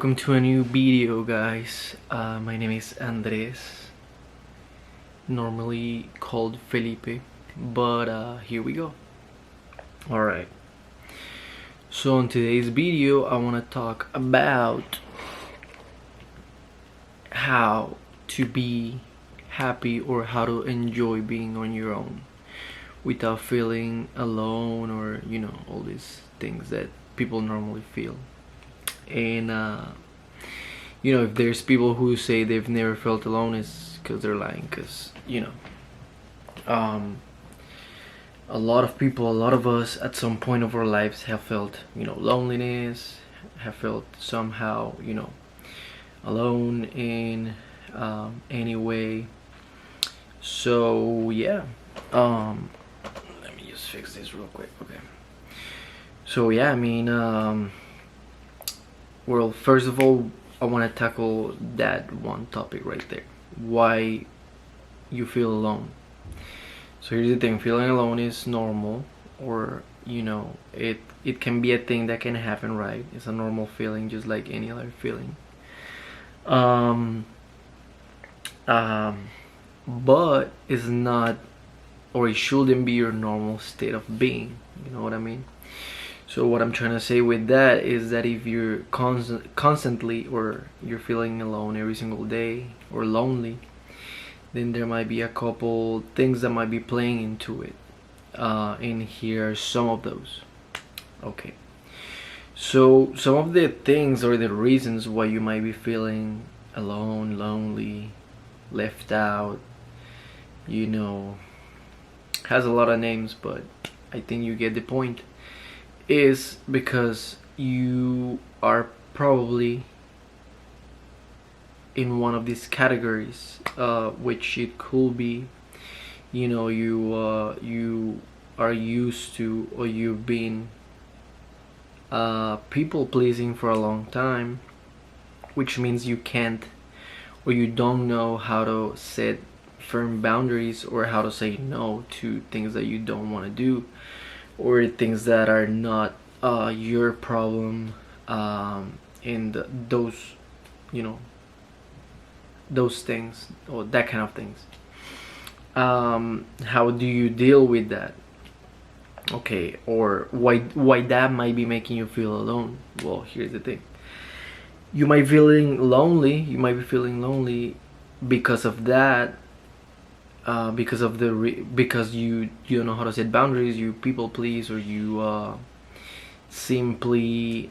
welcome to a new video, guys. My name is Andres, normally called Felipe, but here we go. Alright, so in today's video I want to talk about how to be happy, or how to enjoy being on your own without feeling alone, or all these things that people normally feel. And if there's people who say they've never felt alone, it's because they're lying, because a lot of people, a lot of us at some point of our lives have felt loneliness, have felt somehow alone in any way. So yeah, let me just fix this real quick. Okay, so yeah, well, first of all, I want to tackle that one topic right there. Why you feel alone. So here's the thing, feeling alone is normal, or it can be a thing that can happen, right? It's a normal feeling, just like any other feeling. But it's not, or it shouldn't be your normal state of being. You know what I mean? So what I'm trying to say with that is that if you're constantly, or you're feeling alone every single day, or lonely, then there might be a couple things that might be playing into it. And here are some of those. Okay, so some of the things or the reasons why you might be feeling alone, lonely, left out, has a lot of names, but I think you get the point. Is because you are probably in one of these categories, which it could be, you are used to, or you've been people pleasing for a long time, which means you can't, or you don't know how to set firm boundaries, or how to say no to things that you don't want to do, or things that are not your problem, and those things, or that kind of things. How do you deal with that? Okay, or why that might be making you feel alone? Well, here's the thing, you might be feeling lonely because of that, because you don't know how to set boundaries, you people please, or you simply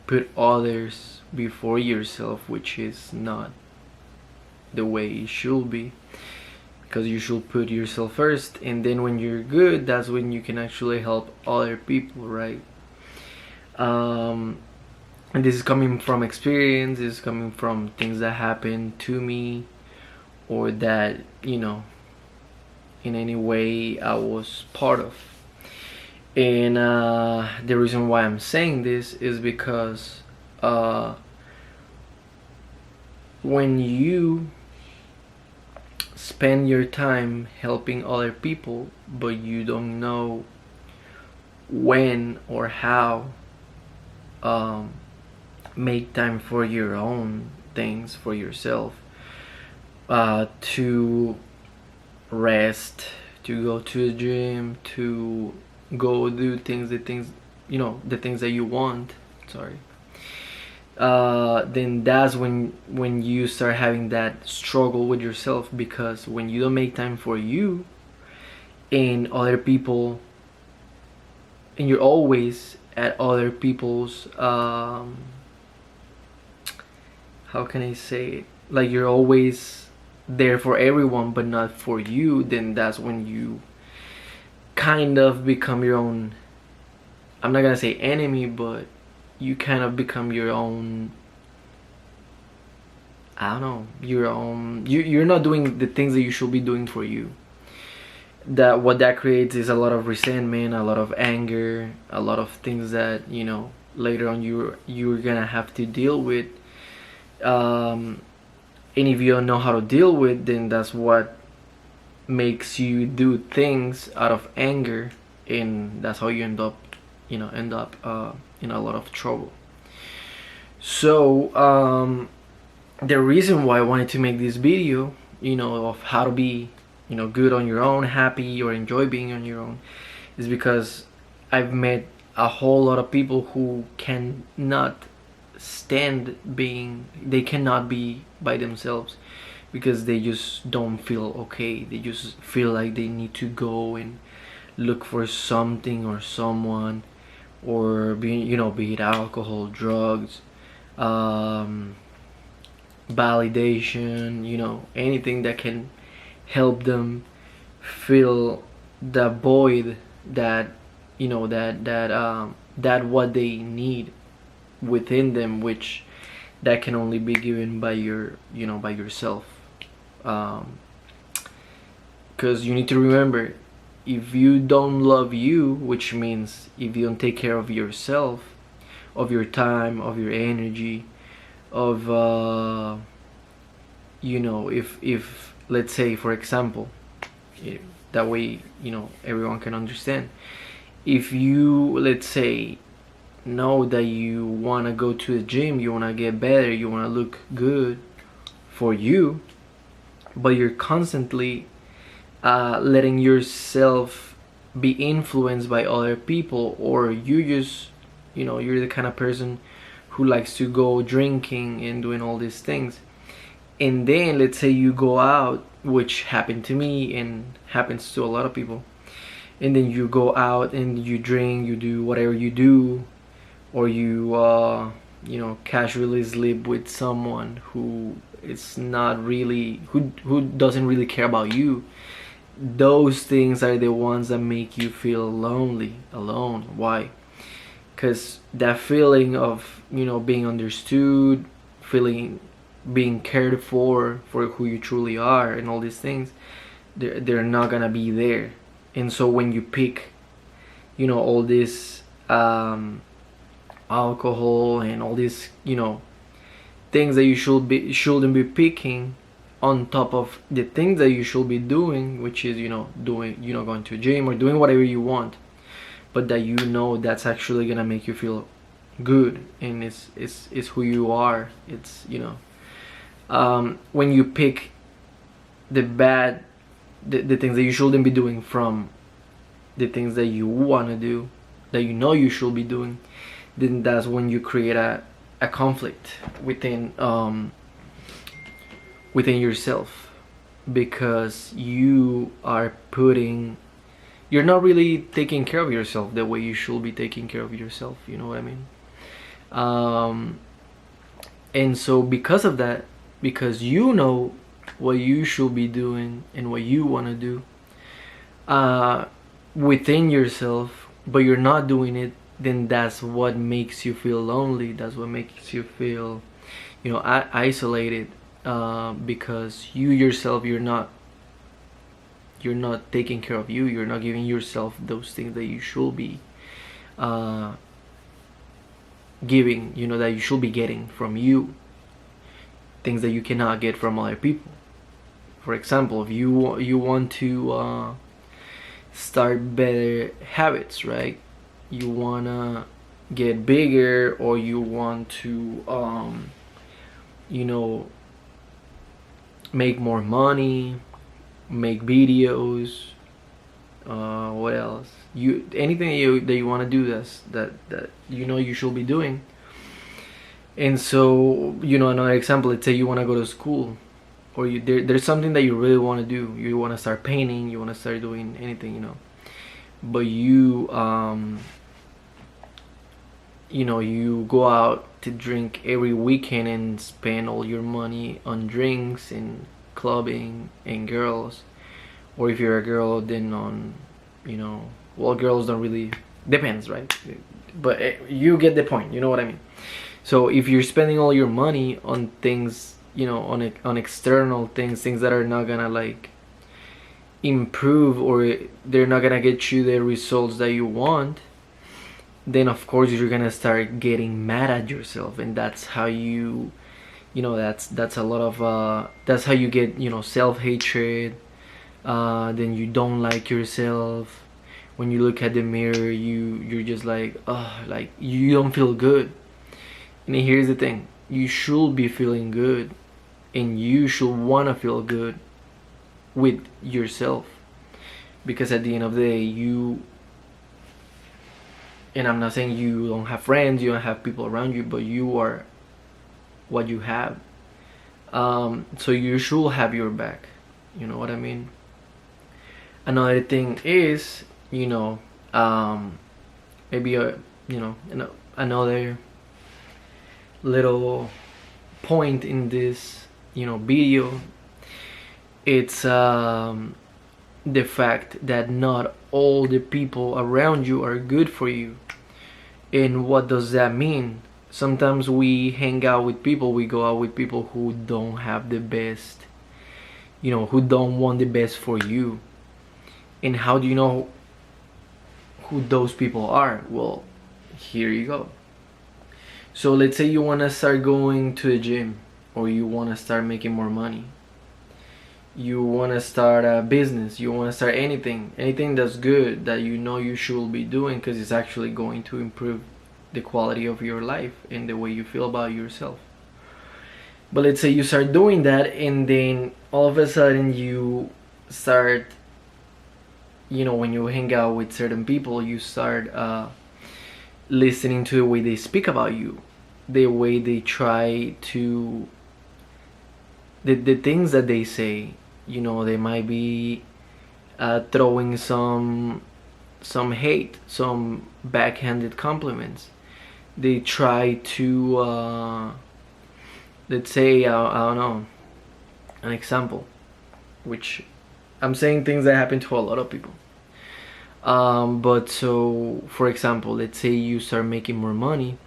put others before yourself, which is not the way it should be, because you should put yourself first, and then when you're good, that's when you can actually help other people, right? And this is coming from experience, this is coming from things that happened to me, or that in any way I was part of. And the reason why I'm saying this is because when you spend your time helping other people, but you don't know when or how make time for your own things, for yourself, to rest, to go to the gym, to go do the things that you want, sorry, then that's when you start having that struggle with yourself, because when you don't make time for you and other people, and you're always at other people's how can I say it, like you're always there for everyone but not for you, then that's when you kind of become your own, I'm not gonna say enemy, but you kind of become your own, I don't know, you're not doing the things that you should be doing for you. That what that creates is a lot of resentment, a lot of anger, a lot of things that later on you're gonna have to deal with. And if you don't know how to deal with, then that's what makes you do things out of anger, and that's how you end up in a lot of trouble. So the reason why I wanted to make this video, of how to be, good on your own, happy, or enjoy being on your own, is because I've met a whole lot of people who cannot stand being, they cannot be by themselves because they just don't feel okay. They just feel like they need to go and look for something or someone, or be it alcohol, drugs, um, validation, anything that can help them fill the void that that what they need within them, which that can only be given by by yourself. Because you need to remember, if you don't love you, which means if you don't take care of yourself, of your time, of your energy, of if let's say, for example, that way everyone can understand. If you, let's say, know that you want to go to the gym, you want to get better, you want to look good for you, but you're constantly letting yourself be influenced by other people, or you just you're the kind of person who likes to go drinking and doing all these things, and then let's say you go out, which happened to me and happens to a lot of people, and then you go out and you drink, you do whatever you do, or you casually sleep with someone who is not really, who doesn't really care about you. Those things are the ones that make you feel lonely, alone. Why? Because that feeling of being understood, feeling being cared for who you truly are, and all these things, they're not gonna be there. And so when you pick all this alcohol and all these things that you shouldn't be picking on top of the things that you should be doing, which is doing going to a gym or doing whatever you want, but that that's actually gonna make you feel good, and it's who you are. It's when you pick the bad, the things that you shouldn't be doing from the things that you want to do, that you should be doing, then that's when you create a conflict within within yourself, because you're not really taking care of yourself the way you should be taking care of yourself. You know what I mean? And so because of that, because what you should be doing and what you want to do within yourself, but you're not doing it, then that's what makes you feel lonely. That's what makes you feel isolated, because you yourself, you're not taking care of you. You're not giving yourself those things that you should be giving, that you should be getting from you, things that you cannot get from other people. For example, if you want to start better habits, right? You wanna get bigger, or you want to make more money, make videos, what else, anything that you want to do, that you should be doing. And so another example, let's say you want to go to school, or there's something that you really want to do. You want to start painting, you want to start doing anything, but you you go out to drink every weekend and spend all your money on drinks and clubbing and girls. Or if you're a girl, then on well, girls don't really, depends, right? But you get the point, you know what I mean? So if you're spending all your money on things, on external things that are not gonna like improve, or they're not gonna get you the results that you want, then of course you're gonna start getting mad at yourself. And that's how that's a lot of that's how you get self-hatred. Then you don't like yourself. When you look at the mirror, you're just like, oh, like you don't feel good. And here's the thing, you should be feeling good, and you should want to feel good with yourself, because at the end of the day, you, and I'm not saying you don't have friends, you don't have people around you, but you are what you have. So you should have your back, you know what I mean? Another thing is, maybe another little point in this video, it's the fact that not all the people around you are good for you. And what does that mean? Sometimes we hang out with people, we go out with people who don't have the best, who don't want the best for you. And how do you know who those people are? Well, here you go. So let's say you want to start going to the gym, or you want to start making more money, you want to start a business, you want to start anything that's good, that you should be doing, because it's actually going to improve the quality of your life and the way you feel about yourself. But let's say you start doing that, and then all of a sudden you start, when you hang out with certain people, you start listening to the way they speak about you, the way they try to, the things that they say. They might be throwing some hate, some backhanded compliments. They try to, let's say, I don't know, an example, which I'm saying things that happen to a lot of people. But so, for example, let's say you start making more money,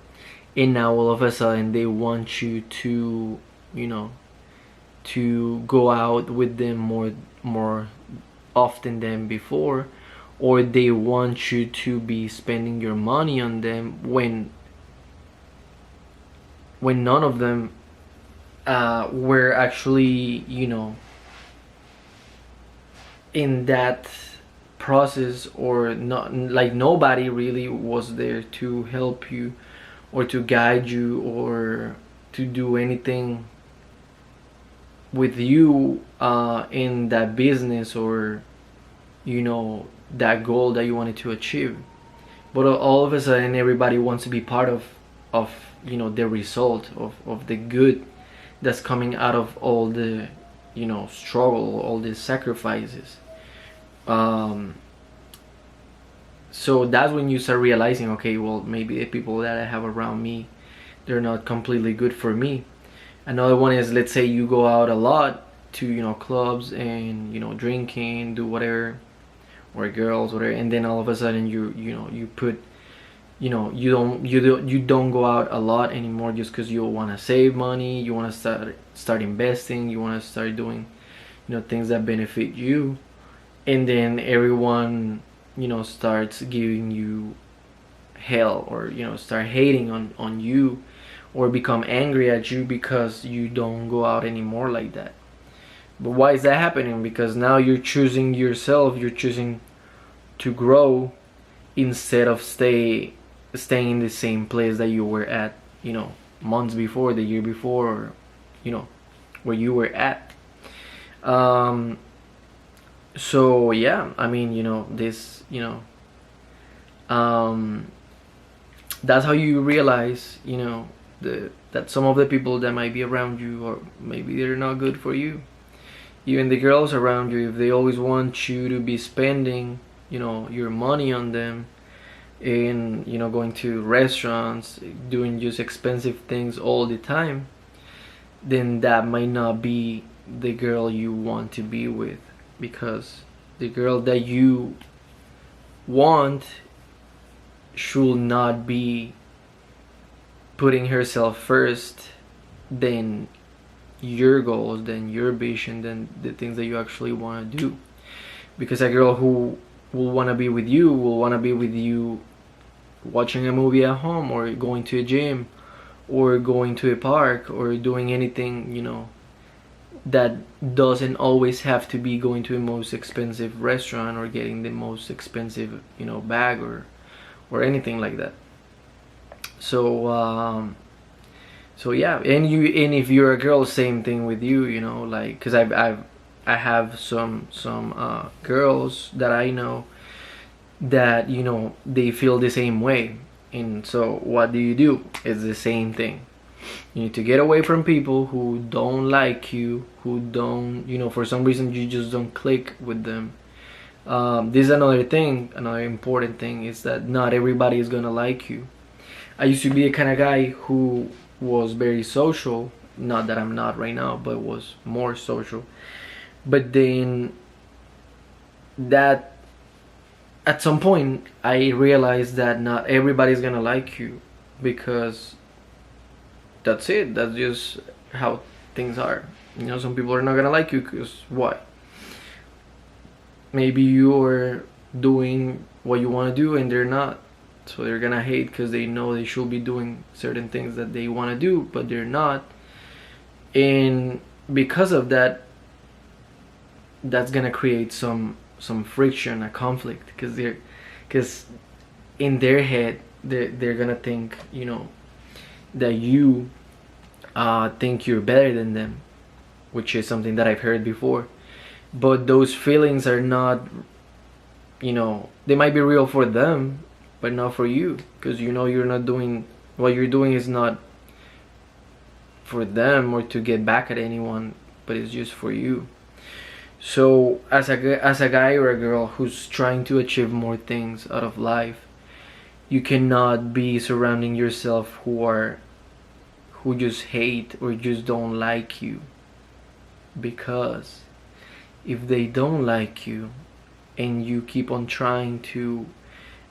and now all of a sudden they want you to, to go out with them more often than before, or they want you to be spending your money on them when none of them were actually, in that process, or not, like nobody really was there to help you or to guide you or to do anything with you in that business, or that goal that you wanted to achieve. But all of a sudden everybody wants to be part of the result of the good that's coming out of all the struggle, all the sacrifices. So that's when you start realizing, okay, well, maybe the people that I have around me, they're not completely good for me. Another one is, let's say you go out a lot to clubs and drinking, do whatever, or girls, whatever, and then all of a sudden you put, you don't go out a lot anymore, just because you want to save money, you want to start investing, you want to start doing things that benefit you. And then everyone starts giving you hell, or start hating on you, or become angry at you because you don't go out anymore like that. But why is that happening? Because now you're choosing yourself, you're choosing to grow, instead of staying in the same place that you were at months before, the year before, or where you were at. So yeah, I mean, this, that's how you realize, that some of the people that might be around you, or maybe they're not good for you. Even the girls around you, if they always want you to be spending, your money on them, and going to restaurants, doing just expensive things all the time, then that might not be the girl you want to be with. Because the girl that you want should not be putting herself first than your goals, than your vision, than the things that you actually want to do. Because a girl who will want to be with you will want to be with you watching a movie at home, or going to a gym, or going to a park, or doing anything that doesn't always have to be going to the most expensive restaurant, or getting the most expensive bag, or anything like that. So So yeah, and if you're a girl, same thing with you, you know, like, because I have some girls that I know that, you know, they feel the same way. And so what do? It's the same thing. You need to get away from people who don't like you, who don't, you know, for some reason you just don't click with them. This is another thing, another important thing, is that not everybody is gonna like you. I used to be a kind of guy who was very social. Not that I'm not right now, but was more social. But then that at some point I realized that not everybody's gonna like you, because that's it. That's just how things are. You know, some people are not gonna like you because why? Maybe you're doing what you want to do and they're not. So they're gonna hate because they know they should be doing certain things that they want to do, but they're not. And because of that, that's gonna create some friction, a conflict, because in their head they're gonna think, you know, that you think you're better than them, which is something that I've heard before. But those feelings are not, you know, they might be real for them, but not for you, because you know you're not doing what you're doing is not for them or to get back at anyone, but it's just for you. So as a guy or a girl who's trying to achieve more things out of life, you cannot be surrounding yourself who just hate or just don't like you, because if they don't like you and you keep on trying to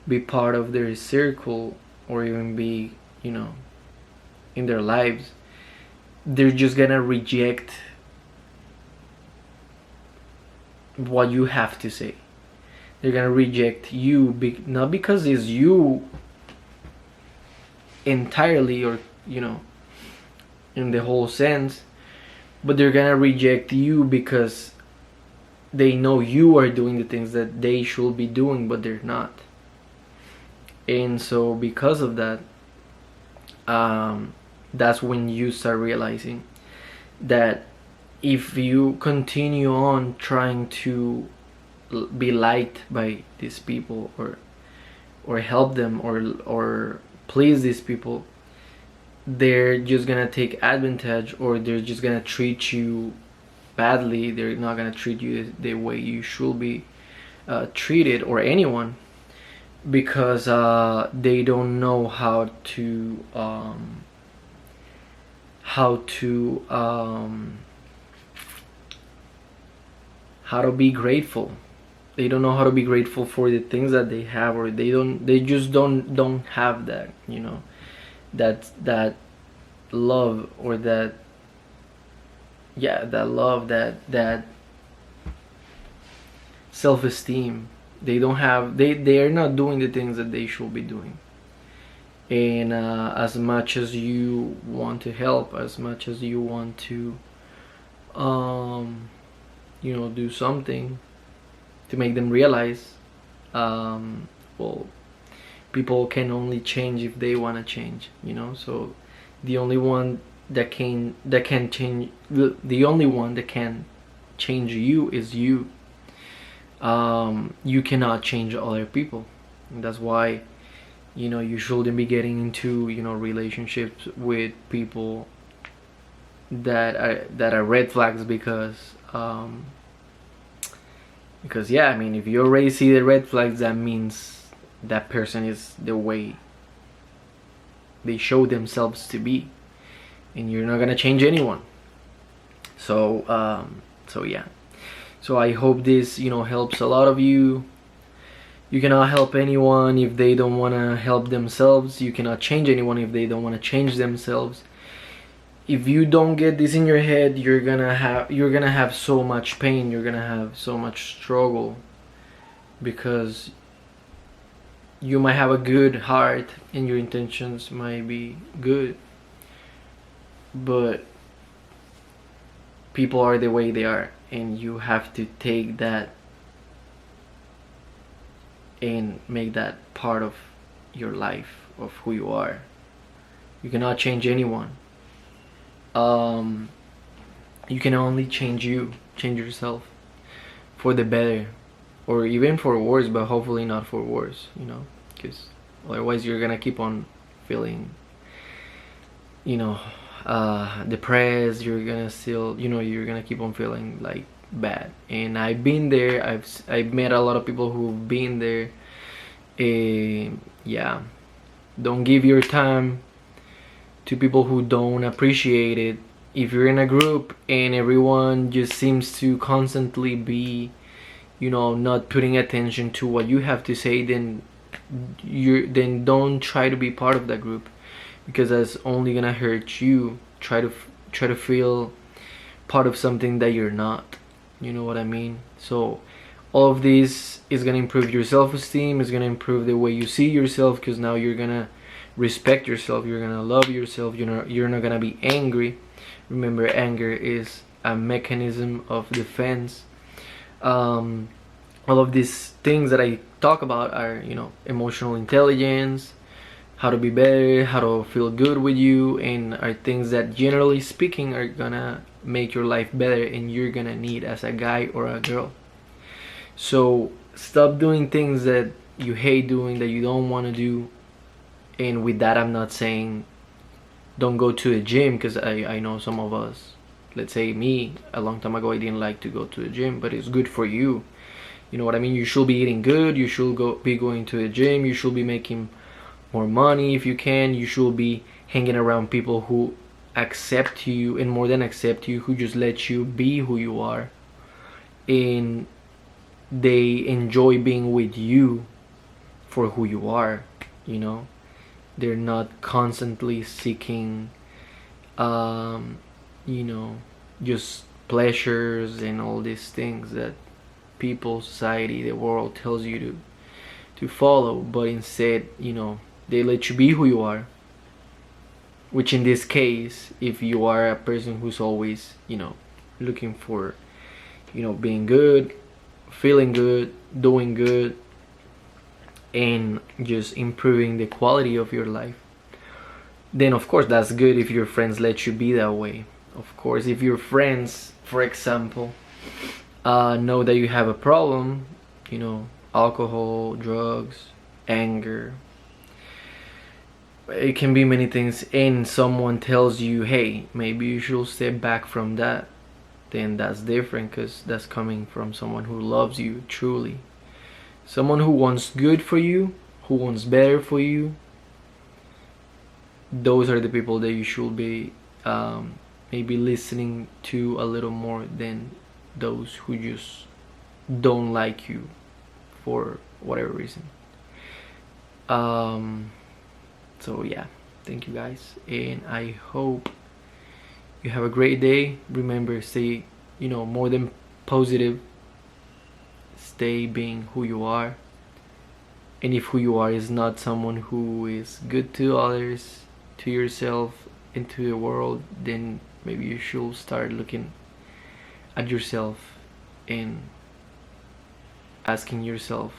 be part of their circle or even be, you know, in their lives, they're just gonna reject what you have to say. They're gonna reject you, not because it's you entirely, or, you know, in the whole sense, but they're gonna reject you because they know you are doing the things that they should be doing, but they're not. And so because of that, that's when you start realizing that if you continue on trying to be liked by these people, or help them, or please these people, they're just gonna take advantage, or they're just gonna treat you badly. They're not gonna treat you the way you should be treated, or anyone, because they don't know how to how to be grateful. They don't know how to be grateful for the things that they have, or they just don't have that, you know, that love, or that, yeah, that love, that self-esteem. They don't have, they are not doing the things that they should be doing. And as much as you want to help, as much as you want to you know, do something to make them realize, well, people can only change if they want to change, you know. So the only one that can change, the only one that can change you is you. You cannot change other people, and that's why, you know, you shouldn't be getting into, you know, relationships with people that are red flags, because yeah, I mean, if you already see the red flags, that means that person is the way they show themselves to be, and you're not gonna change anyone. So yeah, so I hope this, you know, helps a lot of you. You cannot help anyone if they don't want to help themselves. You cannot change anyone if they don't want to change themselves. If you don't get this in your head, you're gonna have so much pain, you're gonna have so much struggle, because you might have a good heart and your intentions might be good, but people are the way they are, and you have to take that and make that part of your life, of who you are. You cannot change anyone. um, you can only change yourself for the better, or even for worse, but hopefully not for worse, because otherwise you're gonna keep on feeling, you know, depressed. You're gonna still, you're gonna keep on feeling like bad. And I've been there. I've met a lot of people who've been there. Yeah, don't give your time to people who don't appreciate it. If you're in a group and everyone just seems to constantly be, not putting attention to what you have to say, then don't try to be part of that group, because that's only gonna hurt you. Try to feel part of something that you're not. You know what I mean? So all of this is gonna improve your self-esteem. Is gonna improve the way you see yourself, because now you're gonna respect yourself. You're gonna love yourself. You're not gonna be angry. Remember, anger is a mechanism of defense. All of these things that I talk about are, emotional intelligence, how to be better, how to feel good with you, and are things that generally speaking are gonna make your life better and you're gonna need as a guy or a girl. So stop doing things that you hate doing, that you don't want to do. And with that, I'm not saying don't go to the gym, because I know some of us, let's say me, a long time ago I didn't like to go to the gym, but it's good for you. You know what I mean? You should be eating good. You should be going to the gym. You should be making more money if you can. You should be hanging around people who accept you, and more than accept you, who just let you be who you are, and they enjoy being with you for who you are. They're not constantly seeking just pleasures and all these things that people, society, the world tells you to follow, but instead, they let you be who you are. Which in this case, if you are a person who's always, looking for, being good, feeling good, doing good, and just improving the quality of your life, then of course that's good if your friends let you be that way. Of course, if your friends, for example, know that you have a problem, alcohol, drugs, anger, it can be many things, and someone tells you, hey, maybe you should step back from that, then that's different, because that's coming from someone who loves you truly. Someone who wants good for you, who wants better for you. Those are the people that you should be maybe listening to a little more than those who just don't like you for whatever reason. So yeah, thank you guys, and I hope you have a great day. Remember, stay, more than positive. Stay being who you are. And if who you are is not someone who is good to others, to yourself, and to the world, then maybe you should start looking at yourself and asking yourself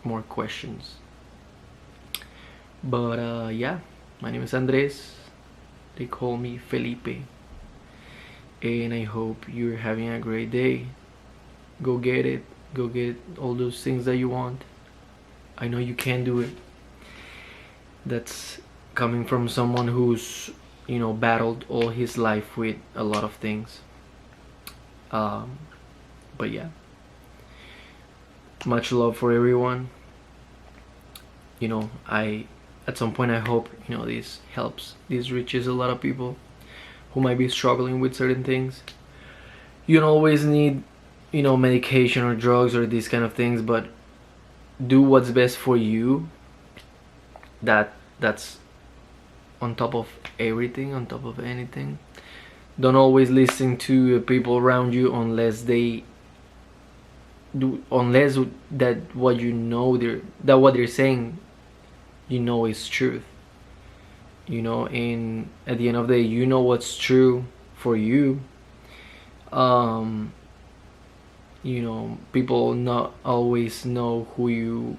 more questions. But yeah, my name is Andres. They call me Felipe. And I hope you're having a great day. Go get it. Go get all those things that you want. I know you can do it. That's coming from someone who's, battled all his life with a lot of things. But yeah, much love for everyone. I at some point I hope this helps. This reaches a lot of people who might be struggling with certain things. You don't always need medication or drugs or these kind of things, but do what's best for you. That's on top of everything, on top of anything. Don't always listen to people around you unless that what what they're saying is truth. And at the end of the day, what's true for you. People not always know who you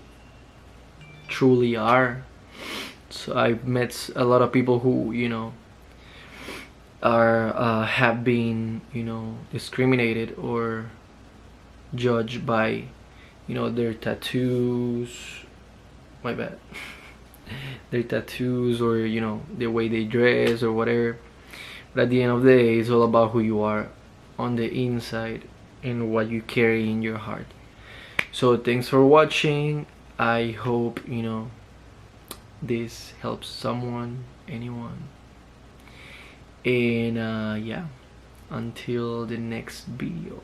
truly are. So I've met a lot of people who are have been, you know, discriminated or judged by, you know, their tattoos. My bad. Their tattoos, or you know, the way they dress or whatever. But at the end of the day, it's all about who you are on the inside and what you carry in your heart. So thanks for watching. I hope, you know, this helps someone, anyone. And yeah, until the next video.